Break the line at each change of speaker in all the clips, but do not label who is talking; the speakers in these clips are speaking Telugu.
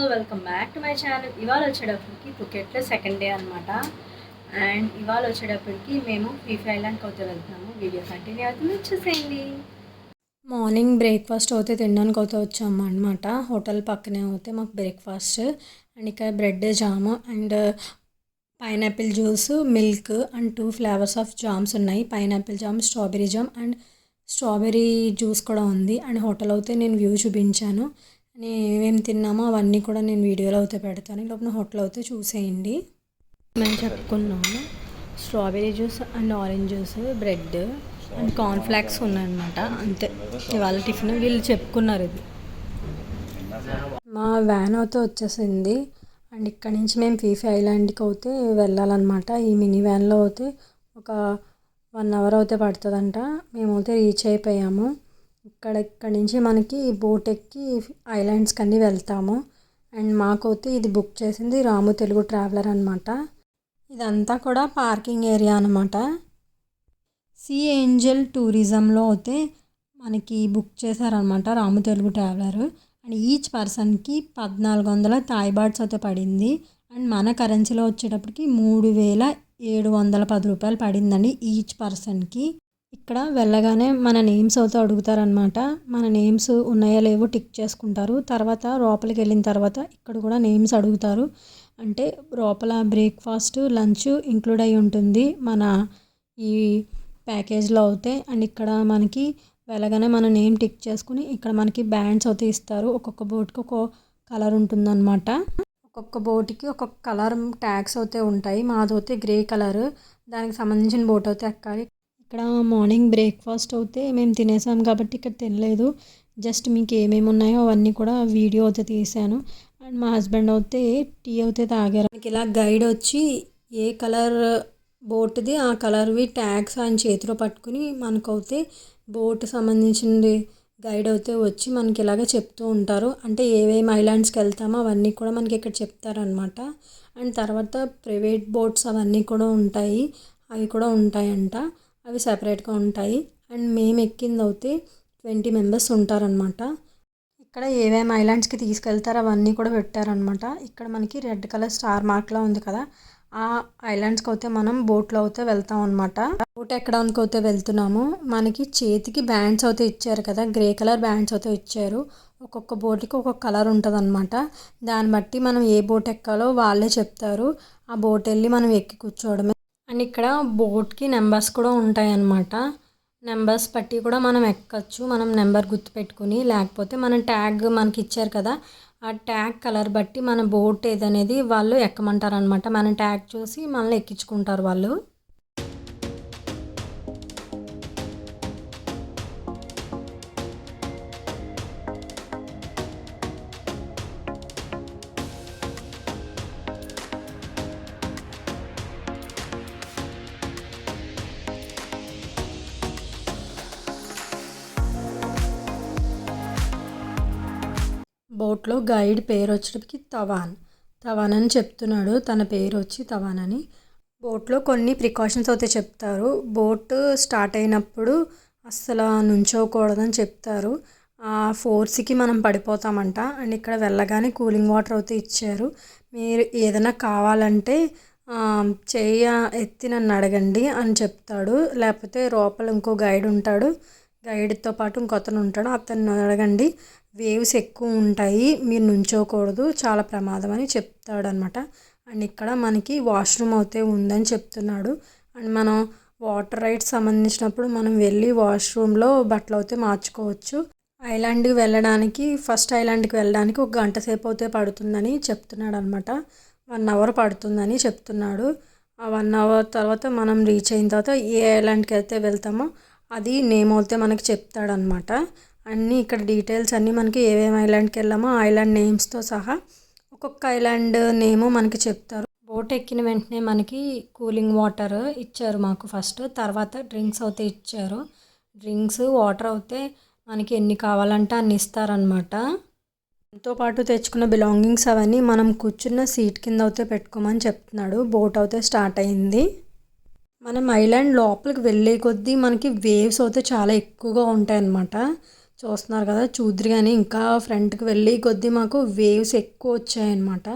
All welcome back to my channel. ఇవాళ వచ్చేటప్పటికి పుకెట్లో సెకండ్ డే అనమాట. అండ్ ఇవాళ వచ్చేటప్పటికి మేము ఫీఫీ ఐలాండ్కి అయితే వెళ్తున్నాము. వీడియో కంటిన్యూ అవుతుంది, చూసేయండి. మార్నింగ్ బ్రేక్ఫాస్ట్ అయితే తినడానికి అయితే వచ్చాము అనమాట. హోటల్ పక్కనే అయితే మాకు బ్రేక్ఫాస్ట్ అండ్ ఇక్కడ bread jam and pineapple juice, milk and 2 flavours of jams ఉన్నాయి. Pineapple jam, strawberry jam and strawberry juice కూడా ఉంది. అండ్ హోటల్ అయితే నేను వ్యూ చూపించాను. ఏమేమి తిన్నామో అవన్నీ కూడా నేను వీడియోలో అయితే పెడతాను. లోపల హోటల్ అయితే చూసేయండి. మేము చెప్పుకున్నాము strawberry juice and orange juice, bread and cornflakes ఉన్నాయన్నమాట. అంతే ఇవాళ టిఫిన్. వీళ్ళు చెప్పుకున్నారు ఇది. మా వ్యాన్ అయితే వచ్చేసింది అండ్ ఇక్కడ నుంచి మేము ఫీఫీ ఐలాండ్కి అయితే వెళ్ళాలన్నమాట. ఈ మినీ వ్యాన్లో అయితే ఒక 1 అవర్ అయితే పడుతుందంట. మేమైతే రీచ్ అయిపోయాము. ఇక్కడ నుంచి మనకి బోట్ ఎక్కి ఐలాండ్స్కి అన్నీ వెళ్తాము. అండ్ మాకైతే ఇది బుక్ చేసింది రాము తెలుగు ట్రావెలర్ అనమాట. ఇదంతా కూడా పార్కింగ్ ఏరియా అనమాట. సీ ఏంజల్ టూరిజంలో అయితే మనకి బుక్ చేశారనమాట రాము తెలుగు ట్రావెలర్. అండ్ ఈచ్ పర్సన్కి 1400 థాయ్ బాట్స్ అయితే పడింది. అండ్ మన కరెన్సీలో వచ్చేటప్పటికి 3710 రూపాయలు పడిందండి ఈచ్ పర్సన్కి. ఇక్కడ వెళ్ళగానే మన నేమ్స్ అయితే అడుగుతారనమాట. మన నేమ్స్ ఉన్నాయో లేవో టిక్ చేసుకుంటారు. తర్వాత లోపలికి వెళ్ళిన తర్వాత ఇక్కడ కూడా నేమ్స్ అడుగుతారు. అంటే లోపల బ్రేక్ఫాస్ట్, లంచ్ ఇంక్లూడ్ అయి ఉంటుంది మన ఈ ప్యాకేజ్లో అవుతాయి. అండ్ ఇక్కడ మనకి వెళ్ళగానే మన నేమ్ టిక్ చేసుకుని ఇక్కడ మనకి బ్యాండ్స్ అయితే ఇస్తారు. ఒక్కొక్క బోట్కి ఒక్కొక్క కలర్ ఉంటుందన్నమాట. ఒక్కొక్క బోట్కి ఒక్కొక్క కలర్ ట్యాగ్స్ అయితే ఉంటాయి. మాదైతే గ్రే కలర్, దానికి సంబంధించిన బోట్ అయితే ఎక్కాలి. ఇక్కడ మార్నింగ్ బ్రేక్ఫాస్ట్ అయితే మేము తినేసాం కాబట్టి ఇక్కడ తినలేదు. జస్ట్ మీకు ఏమేమి ఉన్నాయో అవన్నీ కూడా వీడియో అయితే తీసాను. అండ్ మా హస్బెండ్ అయితే టీ అయితే తాగారు. మనకి ఇలా గైడ్ వచ్చి ఏ కలర్ బోట్ది ఆ కలర్వి ట్యాగ్స్ ఆయన చేతిలో పట్టుకుని మనకైతే బోట్ సంబంధించింది గైడ్ అయితే వచ్చి మనకి ఇలాగ చెప్తూ ఉంటారు. అంటే ఏమేమి ఐలాండ్స్కి వెళ్తామో అవన్నీ కూడా మనకి ఇక్కడ చెప్తారనమాట. అండ్ తర్వాత ప్రైవేట్ బోట్స్ అవన్నీ కూడా ఉంటాయి, అవి కూడా ఉంటాయంట. అవి సెపరేట్గా ఉంటాయి. అండ్ మేము ఎక్కింది అయితే 20 మెంబర్స్ ఉంటారనమాట. ఇక్కడ ఏమేమి ఐలాండ్స్కి తీసుకెళ్తారో అవన్నీ కూడా పెట్టారనమాట. ఇక్కడ మనకి రెడ్ కలర్ స్టార్ మార్క్లో ఉంది కదా, ఆ ఐలాండ్స్కి అయితే మనం బోట్లో అయితే వెళ్తాం అనమాట. బోట్ ఎక్కడానికి అయితే వెళ్తున్నాము. మనకి చేతికి బ్యాండ్స్ అయితే ఇచ్చారు కదా, గ్రే కలర్ బ్యాండ్స్ అయితే ఇచ్చారు. ఒక్కొక్క బోట్కి ఒక్కొక్క కలర్ ఉంటుంది అనమాట. దాన్ని బట్టి మనం ఏ బోట్ ఎక్కాలో వాళ్ళే చెప్తారు. ఆ బోట్ వెళ్ళి మనం ఎక్కి కూర్చోవడమే. అండ్ ఇక్కడ బోట్కి నెంబర్స్ కూడా ఉంటాయి అన్నమాట. నెంబర్స్ బట్టి కూడా మనం ఎక్కచ్చు. మనం నెంబర్ గుర్తుపెట్టుకుని, లేకపోతే మన ట్యాగ్ మనకి ఇచ్చారు కదా, ఆ ట్యాగ్ కలర్ బట్టి మన బోట్ ఏదనేది వాళ్ళు ఎక్కమంటారు అనమాట. మన ట్యాగ్ చూసి మనల్ని ఎక్కించుకుంటారు వాళ్ళు. బోట్లో గైడ్ పేరు వచ్చేటప్పటికి తవాన్ అని చెప్తున్నాడు. తన పేరు వచ్చి తవాన్ అని. బోట్లో కొన్ని ప్రికాషన్స్ అయితే చెప్తారు. బోట్ స్టార్ట్ అయినప్పుడు అస్సలు నుంచోకూడదని చెప్తారు. ఆ ఫోర్స్కి మనం పడిపోతామంట. అండ్ ఇక్కడ వెళ్ళగానే కూలింగ్ వాటర్ అయితే ఇచ్చారు. మీరు ఏదైనా కావాలంటే చెయ్య ఎత్తి నన్ను అడగండి అని చెప్తాడు. లేకపోతే లోపల ఇంకో గైడ్ ఉంటాడు, గైడ్తో పాటు ఇంకొతను ఉంటాడు, అతన్ని అడగండి, వేవ్స్ ఎక్కువ ఉంటాయి, మీరు నుంచోకూడదు, చాలా ప్రమాదం అని చెప్తాడు అనమాట. అండ్ ఇక్కడ మనకి వాష్రూమ్ అయితే ఉందని చెప్తున్నాడు. అండ్ మనం వాటర్ రైడ్స్ సంబంధించినప్పుడు మనం వెళ్ళి వాష్రూమ్లో బట్టలు అయితే మార్చుకోవచ్చు. ఐలాండ్కి వెళ్ళడానికి, ఫస్ట్ ఐలాండ్కి వెళ్ళడానికి 1 గంట సేపు అయితే పడుతుందని చెప్తున్నాడు అనమాట. 1 అవర్ పడుతుందని చెప్తున్నాడు. ఆ 1 అవర్ తర్వాత మనం రీచ్ అయిన తర్వాత ఏ ఐలాండ్కి అయితే వెళ్తామో అది నేమ్ అయితే మనకి చెప్తాడనమాట. అన్నీ ఇక్కడ డీటెయిల్స్ అన్నీ మనకి ఏమేమి ఐలాండ్కి వెళ్ళామో ఆ ఐలాండ్ నేమ్స్తో సహా ఒక్కొక్క ఐలాండ్ నేము మనకి చెప్తారు. బోట్ ఎక్కిన వెంటనే మనకి కూలింగ్ వాటర్ ఇచ్చారు మాకు ఫస్ట్. తర్వాత డ్రింక్స్ అయితే ఇచ్చారు. డ్రింక్స్, వాటర్ అయితే మనకి ఎన్ని కావాలంటే అన్ని ఇస్తారనమాట. దాంతో పాటు తెచ్చుకున్న బిలాంగింగ్స్ అవన్నీ మనం కూర్చున్న సీట్ కింద అయితే పెట్టుకోమని చెప్తున్నాడు. బోట్ అయితే స్టార్ట్ అయింది. మనం ఐలాండ్ లోపలికి వెళ్ళే కొద్దీ మనకి వేవ్స్ అయితే చాలా ఎక్కువగా ఉంటాయి అన్నమాట. చూస్తున్నారు కదా, చూద్దరు కానీ ఇంకా ఫ్రంట్కి వెళ్ళి కొద్దీ మాకు వేవ్స్ ఎక్కువ వచ్చాయన్నమాట.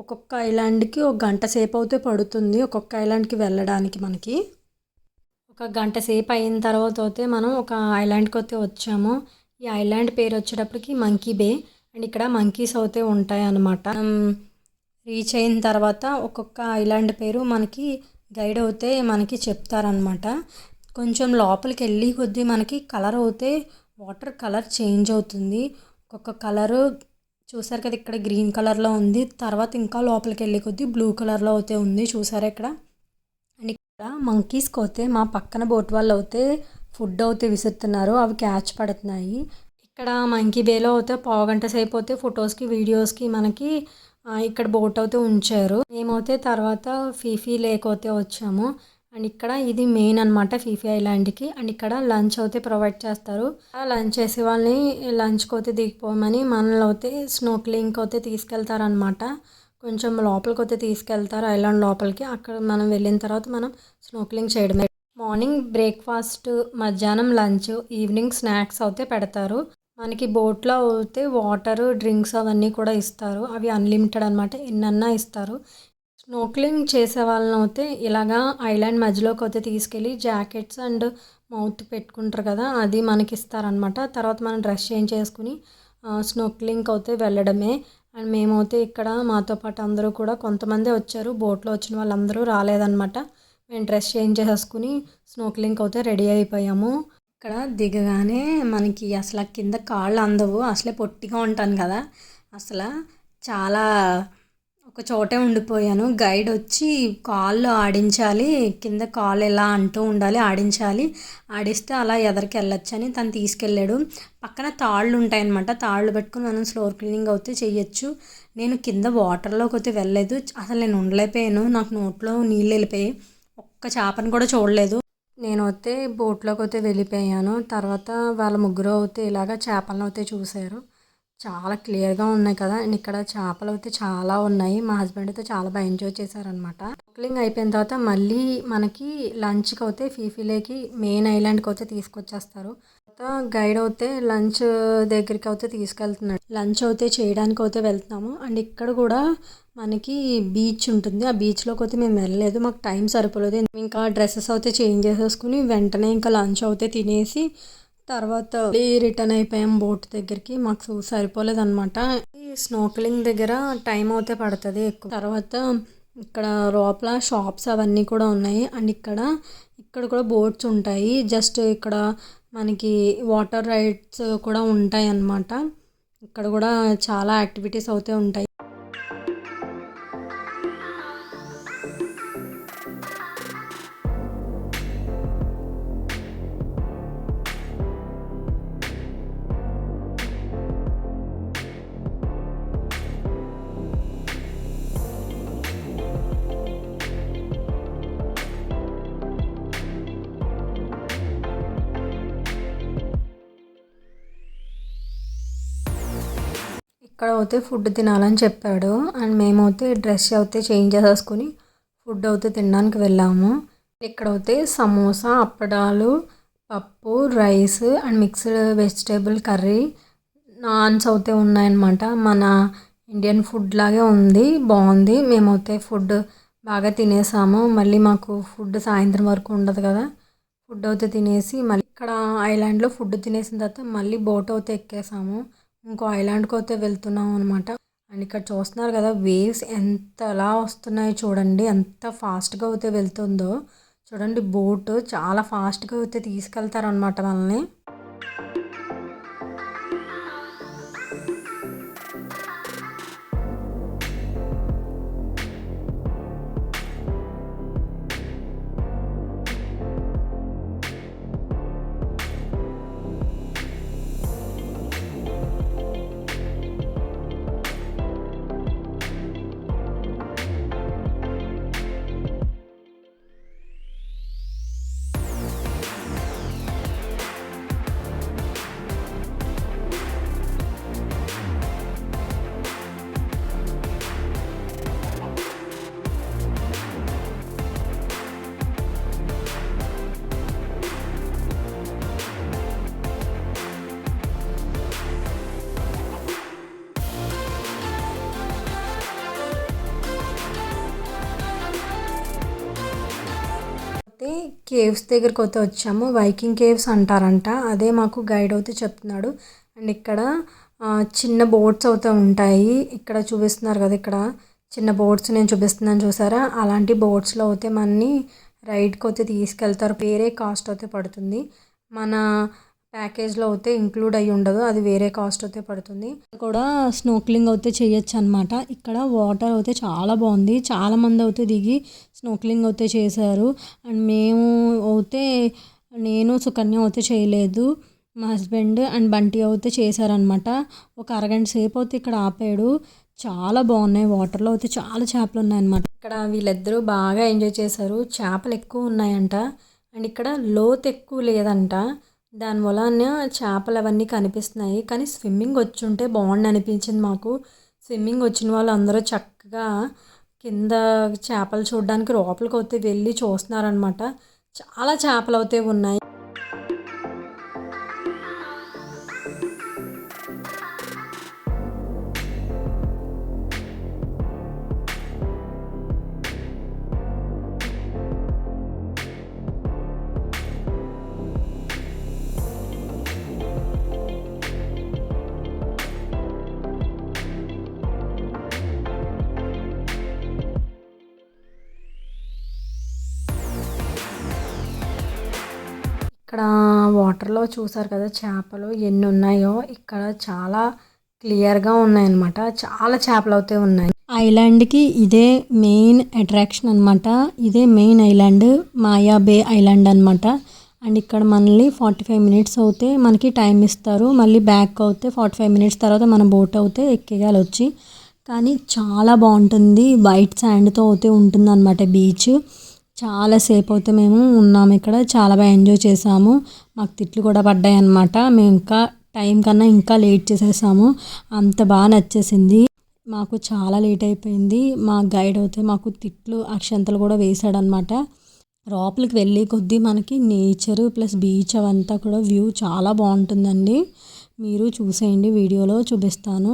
ఒక్కొక్క ఐలాండ్కి ఒక గంట సేపు అయితే పడుతుంది ఒక్కొక్క ఐలాండ్కి వెళ్ళడానికి. మనకి ఒక గంట సేపు అయిన తర్వాత అయితే మనం ఒక ఐలాండ్కి అయితే వచ్చాము. ఈ ఐలాండ్ పేరు వచ్చేటప్పటికి మంకీ బే. అండ్ ఇక్కడ మంకీస్ అయితే ఉంటాయి అన్నమాట. రీచ్ అయిన తర్వాత ఒక్కొక్క ఐలాండ్ పేరు మనకి గైడ్ అయితే మనకి చెప్తారనమాట. కొంచెం లోపలికి వెళ్ళి కొద్దీ మనకి కలర్ అయితే వాటర్ కలర్ చేంజ్ అవుతుంది. ఒక్కొక్క కలరు చూసారు కదా, ఇక్కడ గ్రీన్ కలర్లో ఉంది. తర్వాత ఇంకా లోపలికి వెళ్ళి కొద్దీ బ్లూ కలర్లో అయితే ఉంది. చూసారా ఇక్కడ. అండ్ ఇక్కడ మంకీస్కి అయితే మా పక్కన బోట్ వాళ్ళు అయితే ఫుడ్ అయితే విసురుతున్నారు. అవి క్యాచ్ పడుతున్నాయి. ఇక్కడ మంకీ బేలో అయితే పావుగంట సేపు అయితే ఫొటోస్కి వీడియోస్కి మనకి ఇక్కడ బోట్ అయితే ఉంచారు. మేమైతే తర్వాత ఫీఫీ లేక్ అయితే వచ్చాము. అండ్ ఇక్కడ ఇది మెయిన్ అనమాట ఫీఫీ ఐలాండ్కి. అండ్ ఇక్కడ లంచ్ అయితే ప్రొవైడ్ చేస్తారు. లంచ్ చేసే వాళ్ళని లంచ్కి అయితే దిగిపోమని మనల్ని అయితే స్నోక్లింగ్ అయితే తీసుకెళ్తారనమాట. కొంచెం లోపలికి అయితే తీసుకెళ్తారు ఐలాండ్ లోపలికి. అక్కడ మనం వెళ్ళిన తర్వాత మనం స్నోక్లింగ్ చేయడమే. మార్నింగ్ బ్రేక్ఫాస్ట్, మధ్యాహ్నం లంచ్, ఈవినింగ్ స్నాక్స్ అయితే పెడతారు. మనకి బోట్లో అయితే వాటర్, డ్రింక్స్ అవన్నీ కూడా ఇస్తారు. అవి అన్లిమిటెడ్ అనమాట, ఎన్నన్నా ఇస్తారు. స్నోక్లింగ్ చేసే వాళ్ళని అయితే ఇలాగా ఐలాండ్ మధ్యలోకి అయితే తీసుకెళ్ళి జాకెట్స్ అండ్ మౌత్ పెట్టుకుంటారు కదా, అది మనకి ఇస్తారనమాట. తర్వాత మనం డ్రెస్ చేంజ్ చేసుకుని స్నోక్లింగ్ అయితే వెళ్ళడమే. అండ్ మేమైతే ఇక్కడ మాతో పాటు అందరూ కూడా కొంతమంది వచ్చారు. బోట్లో వచ్చిన వాళ్ళందరూ రాలేదన్నమాట. మేము డ్రెస్ చేంజ్ చేసుకుని స్నోక్లింగ్ అయితే రెడీ అయిపోయాము. ఇక్కడ దిగగానే మనకి అసలు కింద కాళ్ళు అందవు. అసలే పొట్టిగా ఉంటాను కదా, అసలు చాలా ఒక చోటే ఉండిపోయాను. గైడ్ వచ్చి కాళ్ళు ఆడించాలి, కింద కాళ్ళు ఎలా అంటూ ఉండాలి, ఆడించాలి, ఆడిస్తే అలా ఎదరికి వెళ్ళొచ్చు అని తను తీసుకెళ్ళాడు. పక్కన తాళ్ళు ఉంటాయన్నమాట, తాళ్ళు పెట్టుకుని మనం స్నోర్కెలింగ్ అయితే చేయొచ్చు. నేను కింద వాటర్లోకి అయితే వెళ్ళలేదు. అసలు నేను ఉండలేకపోయాను, నాకు నోట్లో నీళ్ళు వెళ్ళిపోయాయి. ఒక్క చేపను కూడా చూడలేదు. నేను అయితే బోట్లోకి అయితే వెళ్ళిపోయాను. తర్వాత వాళ్ళ ముగ్గురు అయితే ఇలాగ చేపలను అయితే చూశారు. చాలా క్లియర్గా ఉన్నాయి కదా. అండ్ ఇక్కడ చేపలు అయితే చాలా ఉన్నాయి. మా హస్బెండ్ అయితే చాలా బాగా ఎంజాయ్ చేశారనమాట. స్నార్కెలింగ్ అయిపోయిన తర్వాత మళ్ళీ మనకి లంచ్కి అయితే ఫీఫీలేకి మెయిన్ ఐలాండ్కి అయితే తీసుకొచ్చేస్తారు. తర్వాత గైడ్ అయితే లంచ్ దగ్గరికి అయితే తీసుకెళ్తున్నాడు. లంచ్ అయితే చేయడానికి అయితే వెళ్తున్నాము. అండ్ ఇక్కడ కూడా మనకి బీచ్ ఉంటుంది. ఆ బీచ్లోకి అయితే మేము వెళ్ళలేదు, మాకు టైం సరిపోలేదు. ఇంకా డ్రెస్సెస్ అయితే చేంజ్ చేసేసుకుని వెంటనే ఇంకా లంచ్ అయితే తినేసి తర్వాత రిటర్న్ అయిపోయాం బోట్ దగ్గరికి. మాకు సరిపోలేదు అనమాట. ఈ స్నోక్లింగ్ దగ్గర టైం అయితే పడుతుంది ఎక్కువ. తర్వాత ఇక్కడ లోపల షాప్స్ అవన్నీ కూడా ఉన్నాయి. అండ్ ఇక్కడ కూడా బోట్స్ ఉంటాయి. జస్ట్ ఇక్కడ మనకి వాటర్ రైడ్స్ కూడా ఉంటాయి అన్నమాట. ఇక్కడ కూడా చాలా యాక్టివిటీస్ అయితే ఉంటాయి. ఇక్కడ అయితే ఫుడ్ తినాలని చెప్పాడు. అండ్ మేమైతే డ్రెస్ అయితే చేంజ్ చేసేసుకుని ఫుడ్ అయితే తినడానికి వెళ్ళాము. ఇక్కడైతే సమోసా, అప్పడాలు, పప్పు, rice and mixed vegetable curry, naans అయితే ఉన్నాయన్నమాట. మన ఇండియన్ ఫుడ్ లాగే ఉంది, బాగుంది. మేమైతే ఫుడ్ బాగా తినేసాము. మళ్ళీ మాకు ఫుడ్ సాయంత్రం వరకు ఉండదు కదా. ఫుడ్ అయితే తినేసి మళ్ళీ ఇక్కడ ఐలాండ్లో ఫుడ్ తినేసిన తర్వాత మళ్ళీ బోట్ అయితే ఎక్కేసాము. ఇంకో ఐలాండ్కి అయితే వెళ్తున్నాం అనమాట. అండ్ ఇక్కడ చూస్తున్నారు కదా, వేవ్స్ ఎంతలా వస్తున్నాయో చూడండి, ఎంత ఫాస్ట్గా అయితే వెళ్తుందో చూడండి. బోట్ చాలా ఫాస్ట్గా అయితే తీసుకెళ్తారనమాట మనల్ని. కేవ్స్ దగ్గరికి అయితే వచ్చాము. వైకింగ్ కేవ్స్ అంటారంట. అదే మాకు గైడ్ అయితే చెప్తున్నాడు. అండ్ ఇక్కడ చిన్న బోట్స్ అయితే ఉంటాయి. ఇక్కడ చూపిస్తున్నారు కదా, ఇక్కడ చిన్న బోట్స్ నేను చూపిస్తున్నాను చూసారా, అలాంటి బోట్స్లో అయితే మనని రైడ్కి అయితే తీసుకెళ్తారు. వేరే కాస్ట్ అయితే పడుతుంది. మన ప్యాకేజ్లో అయితే ఇంక్లూడ్ అయ్యి ఉండదు, అది వేరే కాస్ట్ అయితే పడుతుంది. కూడా స్నోక్లింగ్ అయితే చేయొచ్చు అనమాట. ఇక్కడ వాటర్ అయితే చాలా బాగుంది. చాలామంది అయితే దిగి స్నోక్లింగ్ అయితే చేశారు. అండ్ మేము అయితే నేను సుకన్య అయితే చేయలేదు, మా హస్బెండ్ అండ్ బంటి అయితే చేశారనమాట. ఒక అరగంట సేపు అయితే ఇక్కడ ఆపాడు. చాలా బాగున్నాయి. వాటర్లో అయితే చాలా చేపలు ఉన్నాయన్నమాట. ఇక్కడ వీళ్ళిద్దరూ బాగా ఎంజాయ్ చేశారు. చేపలు ఎక్కువ ఉన్నాయంట. అండ్ ఇక్కడ లోతు ఎక్కువ లేదంట. దానివల్ల చేపలు అవన్నీ కనిపిస్తున్నాయి. కానీ స్విమ్మింగ్ వచ్చి ఉంటే బాగుండి అనిపించింది మాకు. స్విమ్మింగ్ వచ్చిన వాళ్ళు అందరూ చక్కగా కింద చేపలు చూడడానికి లోపలికి అయితే వెళ్ళి చూస్తున్నారనమాట. చాలా చేపలు అయితే ఉన్నాయి. ఇక్కడ వాటర్లో చూసారు కదా చేపలు ఎన్ని ఉన్నాయో. ఇక్కడ చాలా క్లియర్గా ఉన్నాయన్నమాట. చాలా చేపలు అయితే ఉన్నాయి. ఐలాండ్కి ఇదే మెయిన్ అట్రాక్షన్ అనమాట. ఇదే మెయిన్ ఐలాండ్, మాయా బే ఐలాండ్ అనమాట. అండ్ ఇక్కడ మనల్ని 45 మినిట్స్ అయితే మనకి టైం ఇస్తారు. మళ్ళీ బ్యాక్ అవుతే 45 మినిట్స్ తర్వాత మన బోట్ అయితే ఎక్కేయాలి వచ్చి. కానీ చాలా బాగుంటుంది. వైట్ శాండ్తో అయితే ఉంటుంది అనమాట బీచ్. చాలాసేపు అయితే మేము ఉన్నాము ఇక్కడ. చాలా బాగా ఎంజాయ్ చేసాము. మాకు తిట్లు కూడా పడ్డాయి అన్నమాట. మేము ఇంకా టైం కన్నా ఇంకా లేట్ చేసేసాము. అంత బాగా నచ్చేసింది మాకు. చాలా లేట్ అయిపోయింది. మా గైడ్ అయితే మాకు తిట్లు అక్షంతలు కూడా వేసాడనమాట. లోపలికి వెళ్ళి కొద్దీ మనకి నేచర్ ప్లస్ బీచ్ అవంతా కూడా వ్యూ చాలా బాగుంటుందండి. మీరు చూసేయండి, వీడియోలో చూపిస్తాను.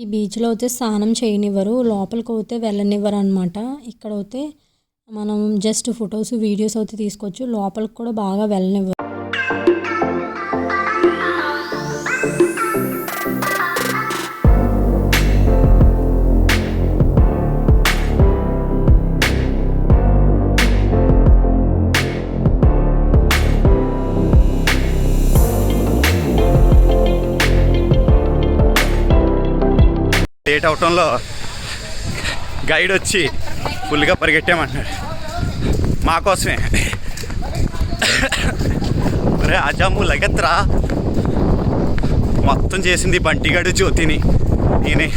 ఈ బీచ్లో అయితే స్నానం చేయనివ్వరు, లోపలికి అయితే వెళ్ళనివ్వరు అనమాట. ఇక్కడ అయితే మనం జస్ట్ ఫొటోస్ వీడియోస్ అయితే తీసుకోవచ్చు, లోపలికి కూడా బాగా వెళ్ళనివ్వరు.
లేట్ అవటంలో గైడ్ వచ్చి ఫుల్గా పరిగెట్టామంటున్నాడు మాకోసమే. అరే ఆజాము లగత్రా మొత్తం చేసింది బంటిగాడు జ్యోతిని నేనే.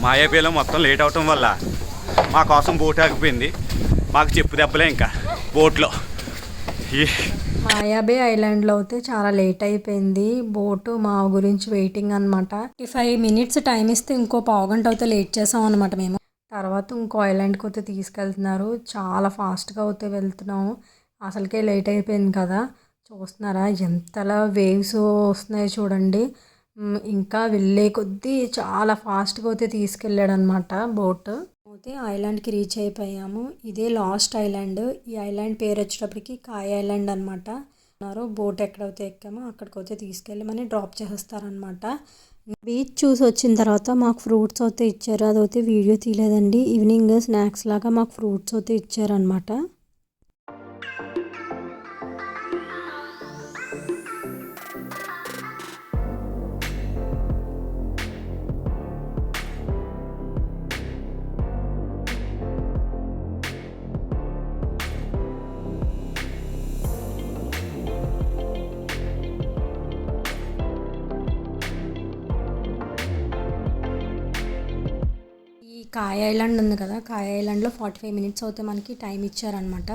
మాయాబేలో మొత్తం లేట్ అవటం వల్ల మా కోసం బోట్ ఆగిపోయింది. మాకు చెప్పు దెబ్బలే ఇంకా బోట్లో.
మాయాబే ఐలాండ్లో అయితే చాలా లేట్ అయిపోయింది. బోటు మా గురించి వెయిటింగ్ అనమాట. 5 minutes టైం ఇస్తే ఇంకో పావుగంట అయితే లేట్ చేసాం అనమాట మేము. తర్వాత ఇంకో ఐలాండ్కి అయితే తీసుకెళ్తున్నారు. చాలా ఫాస్ట్గా అయితే వెళ్తున్నాము. అసలుకే లేట్ అయిపోయింది కదా. చూస్తున్నారా ఎంతలా వేవ్స్ వస్తున్నాయో చూడండి. ఇంకా వెళ్ళే కొద్దీ చాలా ఫాస్ట్గా అయితే తీసుకెళ్ళాడు అనమాట బోట్. అయితే ఐలాండ్కి రీచ్ అయిపోయాము. ఇదే లాస్ట్ ఐలాండ్. ఈ ఐలాండ్ పేరు వచ్చేటప్పటికి కాయ ఐలాండ్ అనమాట. బోట్ ఎక్కడైతే ఎక్కామో అక్కడికైతే తీసుకెళ్ళి మనీ డ్రాప్ చేసేస్తారనమాట. బీచ్ చూసి వచ్చిన తర్వాత మాకు ఫ్రూట్స్ అయితే ఇచ్చారు. అదైతే వీడియో తీయలేదండి. ఈవినింగ్ స్నాక్స్ లాగా మాకు ఫ్రూట్స్ అయితే ఇచ్చారనమాట. కాయ ఐలాండ్ ఉంది కదా, కాయ ఐలాండ్లో 45 minutes అయితే మనకి టైం ఇచ్చారనమాట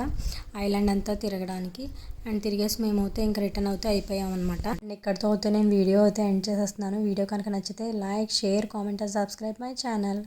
ఐలాండ్ అంతా తిరగడానికి. అండ్ తిరిగేసి మేమైతే ఇంకా రిటర్న్ అయితే అయిపోయామన్నమాట. అండ్ ఇక్కడితో అయితే నేను వీడియో అయితే ఎండ్ చేసేస్తున్నాను. వీడియో కనుక నచ్చితే like, share, comment and subscribe my channel.